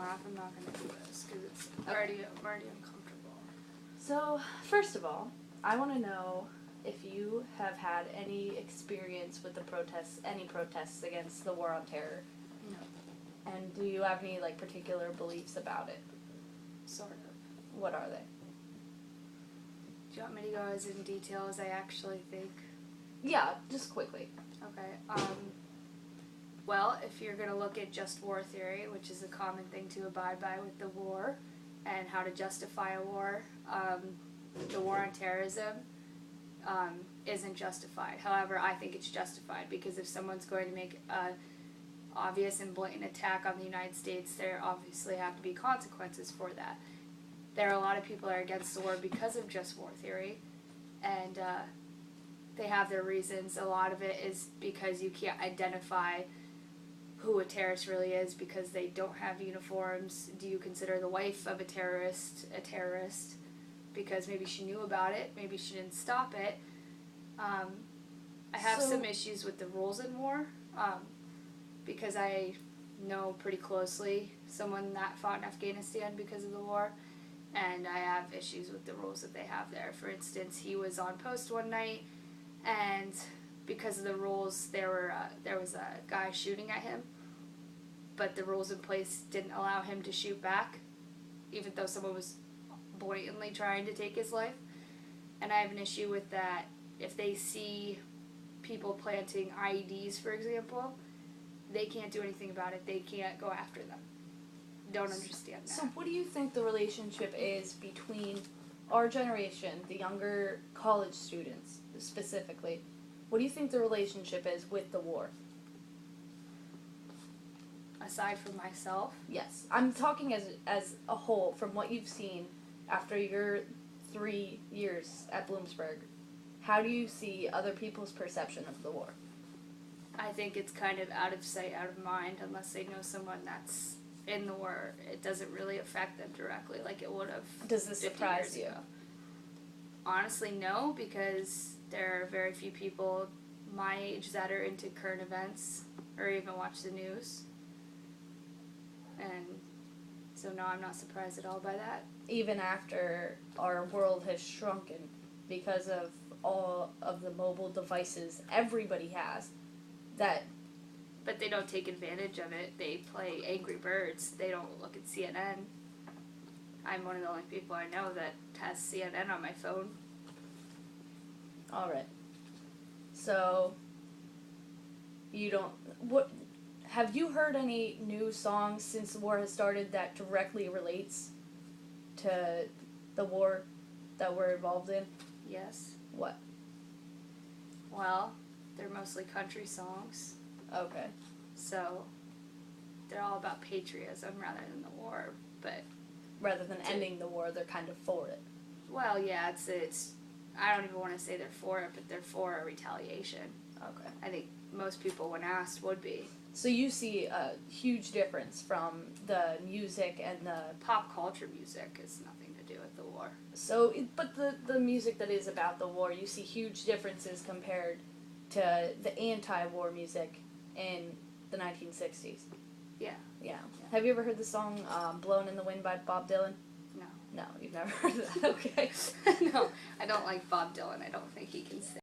laugh. I'm not going to do this because I'm already uncomfortable. So, first of all, I want to know if you have had any experience with the protests, any protests against the war on terror. No. And do you have any, particular beliefs about it? Sort of. What are they? Do you want me to go as in detail as I actually think? Yeah, just quickly. Okay. Well, if you're going to look at just war theory, which is a common thing to abide by with the war, and how to justify a war, the war on terrorism isn't justified. However, I think it's justified because if someone's going to make an obvious and blatant attack on the United States, there obviously have to be consequences for that. There are a lot of people that are against the war because of just war theory, and they have their reasons. A lot of it is because you can't identify who a terrorist really is because they don't have uniforms. Do you consider the wife of a terrorist a terrorist? Because maybe she knew about it, maybe she didn't stop it. I have some issues with the rules in war because I know pretty closely someone that fought in Afghanistan because of the war, and I have issues with the rules that they have there. For instance, he was on post one night, and because of the rules, there was a guy shooting at him, but the rules in place didn't allow him to shoot back, even though someone was blatantly trying to take his life. And I have an issue with that. If they see people planting IEDs, for example, they can't do anything about it. They can't go after them. Don't understand that. So what do you think the relationship is between our generation, the younger college students specifically? What do you think the relationship is with the war? Aside from myself? Yes. I'm talking as a whole, from what you've seen after your 3 years at Bloomsburg. How do you see other people's perception of the war? I think it's kind of out of sight, out of mind, unless they know someone that's in the war. It doesn't really affect them directly like it would have. Does this surprise you? Ago. Honestly, no, because there are very few people my age that are into current events or even watch the news. And so, no, I'm not surprised at all by that. Even after our world has shrunken because of all of the mobile devices everybody has, that... But they don't take advantage of it. They play Angry Birds. They don't look at CNN. I'm one of the only people I know that has CNN on my phone. Alright. So, you don't... What... Have you heard any new songs since the war has started that directly relates to the war that we're involved in? Yes. What? Well, they're mostly country songs. Okay. So, they're all about patriotism rather than the war, but... Rather than ending the war, they're kind of for it. Well, yeah, it's I don't even want to say they're for it, but they're for a retaliation. Okay. I think most people, when asked, would be. So you see a huge difference from the music and the... Pop culture music has nothing to do with the war. So, but the music that is about the war, you see huge differences compared to the anti-war music in the 1960s. Yeah. Yeah. Have you ever heard the song Blown in the Wind by Bob Dylan? No. No, you've never heard of that. Okay. No, I don't like Bob Dylan. I don't think he can sing.